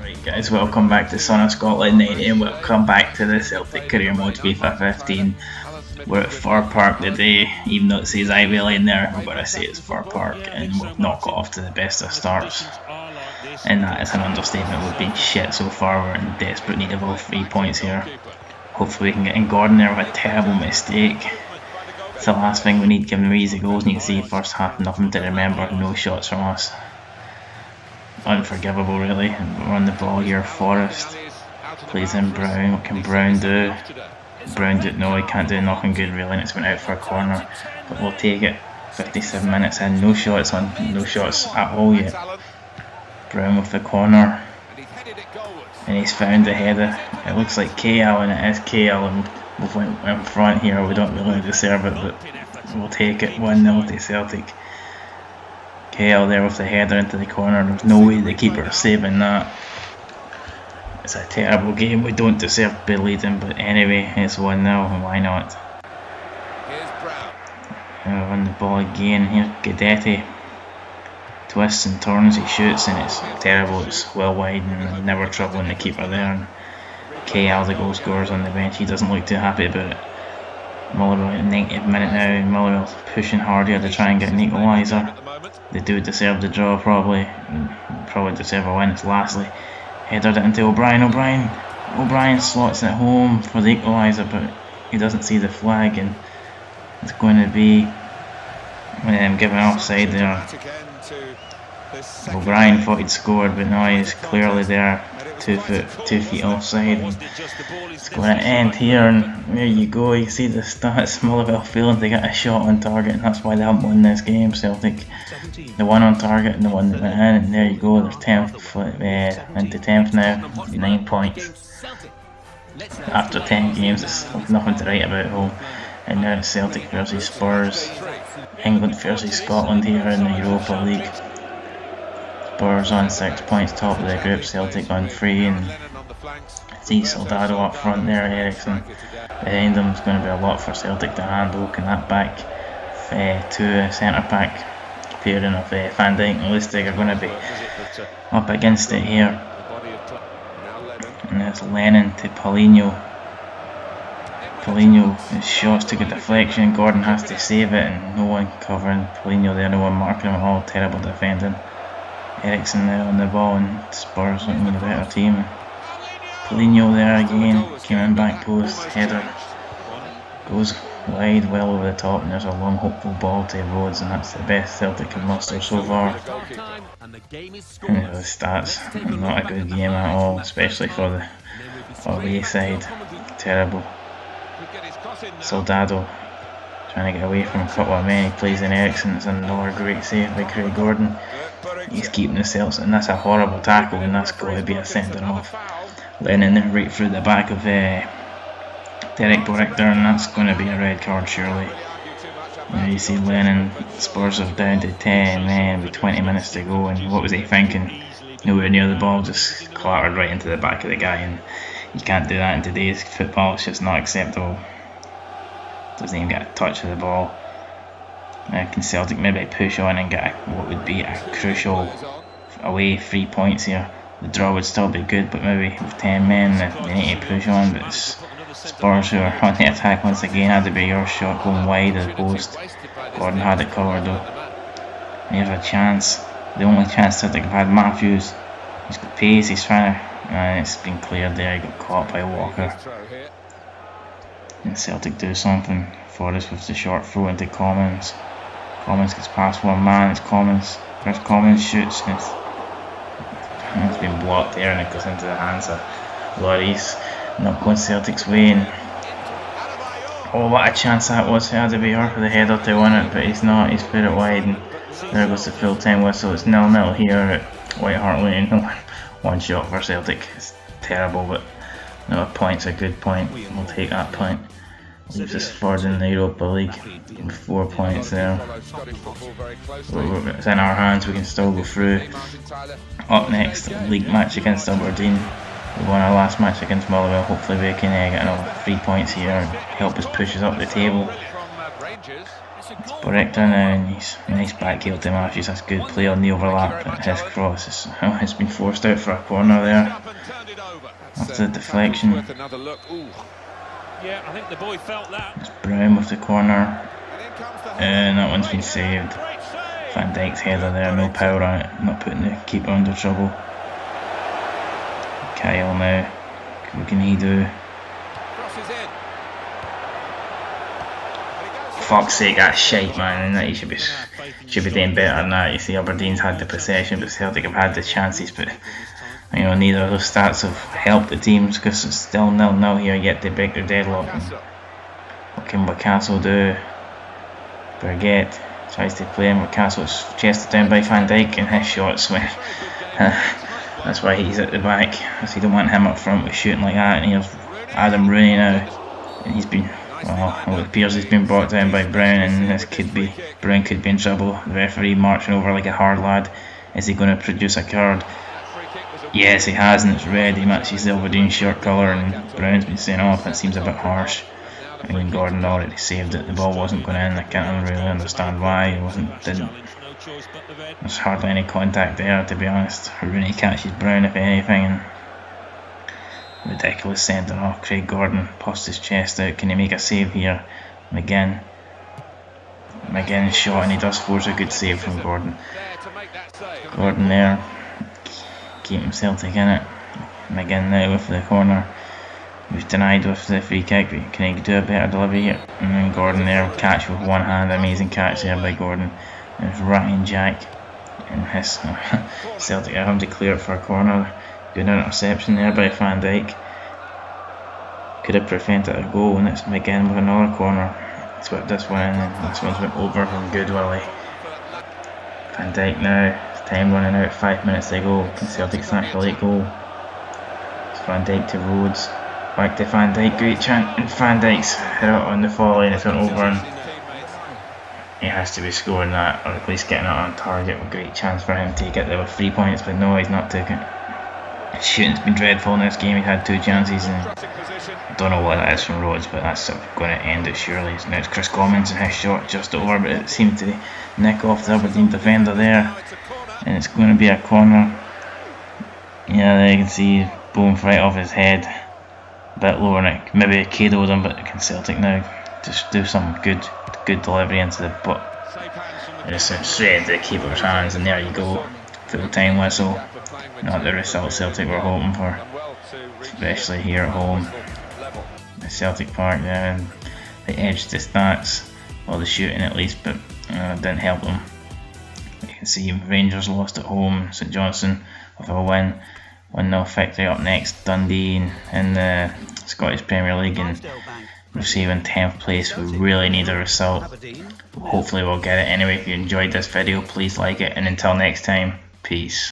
Right guys, welcome back to Son of Scotland 90 and welcome back to the Celtic Career Mode FIFA 15. We're at Fir Park today, even though it says IVL in there, we're going to say it's Fir Park and we've not got off to the best of starts. And that is an understatement. We've been shit so far, we're in desperate need of all 3 points here. Hopefully we can get in Gordon there with a terrible mistake. It's the last thing we need, given the easy goals, and you can see first half nothing to remember, no shots from us. Unforgivable really. We're on the ball here. Forrest plays in Brown. What can Brown do? No, he can't do nothing good really, and it's went out for a corner, but we'll take it. 57 minutes in, no shots at all yet. Brown with the corner, and he's found the header. It looks like KL, and it is KL, and we've went in front here. We don't really deserve it, but we'll take it. 1-0 to Celtic. KL there with the header into the corner. There's no way the keeper is saving that. It's a terrible game. We don't deserve to be leading, but anyway, it's 1-0 and why not? On the ball again here. Guidetti twists and turns, he shoots, and it's terrible. It's well wide and never troubling the keeper there. And KL, the goal scorer's on the bench. He doesn't look too happy about it. Motherwell at 90th minute now, and Motherwell pushing hard here to try and get an equaliser. They do deserve the draw, probably deserve a win. It's Lastly headed it into O'Brien. O'Brien slots it home for the equaliser, but he doesn't see the flag, and it's going to be given offside there. O'Brien thought he'd scored, but now he's clearly there, 2 feet offside, and it's going to end here. And there you go, you see the stats. Motherwell failing to get a shot on target, and that's why they haven't won this game. Celtic, the one on target and the one that went in, and there you go, they're 10th into 10th now, 9 points after 10 games. It's nothing to write about home. And now it's Celtic versus Spurs, England versus Scotland here in the Europa League. Spurs on 6 points, top of the group. Celtic on 3, and see Soldado up front there. Ericsson behind them. Is going to be a lot for Celtic to handle. Can that back to centre back pairing of Van Dijk and Lustig are going to be up against it here. And there's Lennon to Paulinho. His shots took a deflection. Gordon has to save it, and no one covering Paulinho there. No one marking him at all. Terrible defending. Ericsson there on the ball, and Spurs looking like a better team. Paulinho there again, came in back post, header goes wide, well over the top, and there's a long hopeful ball to Rhodes, and that's the best Celtic can muster so far. And the stats, not a good game at all, especially for the away side. Terrible. Soldado trying to get away from a couple of men. He plays in Ericsson. It's another great save by Craig Gordon. He's keeping the Celtics, and that's a horrible tackle, and that's got to be a sending off. Lennon there right through the back of Derek Boric there, and that's going to be a red card surely. You see Lennon, Spurs are down to 10 men with 20 minutes to go, and what was he thinking? Nowhere near the ball, just clattered right into the back of the guy, and you can't do that in today's football. It's just not acceptable. Doesn't even get a touch of the ball. Can Celtic maybe push on and get what would be a crucial away 3 points here? The draw would still be good, but maybe with 10 men they need to push on. But it's Spurs who are on the attack once again. Had to be your shot going wide of the post. Gordon had it covered though. And here's a chance, the only chance Celtic have had. Matthews, he's got pace, he's trying to, and it's been cleared there. He got caught by Walker. And Celtic do something. Forrest with the short throw into Commons. Commons gets past one man. It's Commons. There's Commons, shoots. It's been blocked there, and it goes into the hands of Lloris. Not going Celtic's way. And oh, what a chance that was. He had to be her for the header to win it, but he's not. He's put it wide, and there goes the full time whistle. It's 0-0 here at White Hart Lane. One shot for Celtic. It's terrible, but no, a point's a good point. We'll take that point. Leaves us third in the Europa League with 4 points there. It's in our hands, we can still go through. Up next, league match against Aberdeen. We won our last match against Motherwell. Hopefully we can get another 3 points here and help us push us up the table. It's Borekta now, and he's nice back heel to Matthews. That's good play on the overlap, but his cross has been forced out for a corner there. That's a deflection. It's Brown with the corner, and that one's been saved. Van Dijk's header there, no power on it, not putting the keeper under trouble. Kyle now, what can he do? Fuck's sake, that's shite, man, and that he should be doing better than that. You see, Aberdeen's had the possession, but Celtic have had the chances, but you know, neither of those stats have helped the teams because it's still 0-0 here yet to break their deadlock. And what can Bacastle do? Berget tries to play him, Bacastle's chested down by Van Dijk, and his shots went. That's why he's at the back, because he don't want him up front with shooting like that. And here's Adam Rooney now, and he's been, well, it appears he's been brought down by Brown, and Brown could be in trouble. The referee marching over like a hard lad. Is he going to produce a card? Yes, he has, and it's red. He matches the Aberdeen shirt colour, and Brown's been sent off. That seems a bit harsh. I mean, Gordon already saved it. The ball wasn't going in. I can't really understand why. There's hardly any contact there, to be honest. Rooney catches Brown, if anything, and ridiculous centre off. Craig Gordon puffs his chest out. Can he make a save here? McGinn shot, and he does force a good save from Gordon. Gordon there, keeping Celtic in it. McGinn now with the corner. He was denied with the free kick, but can he do a better delivery here? And then Gordon there, catch with one hand. Amazing catch there by Gordon. There's Ryan Jack, and his Celtic are having to clear it for a corner. Good interception there by Van Dijk. Could have prevented a goal, and it's McGinn with another corner. Swept this one in, and this one's went over from Goodwillie. Van Dijk now, time running out, 5 minutes to go. Can Celtic snatch a late goal? It's Van Dijk to Rhodes. Back to Van Dijk, great chance, and Van Dijk's hit it on the volley, and it's went over, and he has to be scoring that, or at least getting it on target. A great chance for him to get there with 3 points, but no, he's not taking it. His shooting's been dreadful in this game. He's had 2 chances, and I don't know what that is from Rhodes, but that's going to end it surely. Now it's Chris Commons, and his shot just over, but it seemed to nick off the Aberdeen defender there, and it's going to be a corner. Yeah, there you can see boom right off his head, a bit lower, and it maybe KO'd him, but can Celtic now just do some good delivery into the butt. Just straight into the keeper's hands, and there you go, full time whistle. Not the result Celtic were hoping for, especially here at home. The Celtic Park there, and they edged the stats, or the shooting at least, but it didn't help them. You can see Rangers lost at home, St Johnstone with a win, 1-0 victory. Up next, Dundee in the Scottish Premier League, and receiving 10th place. We really need a result. Hopefully we'll get it anyway. If you enjoyed this video, please like it, and until next time, peace.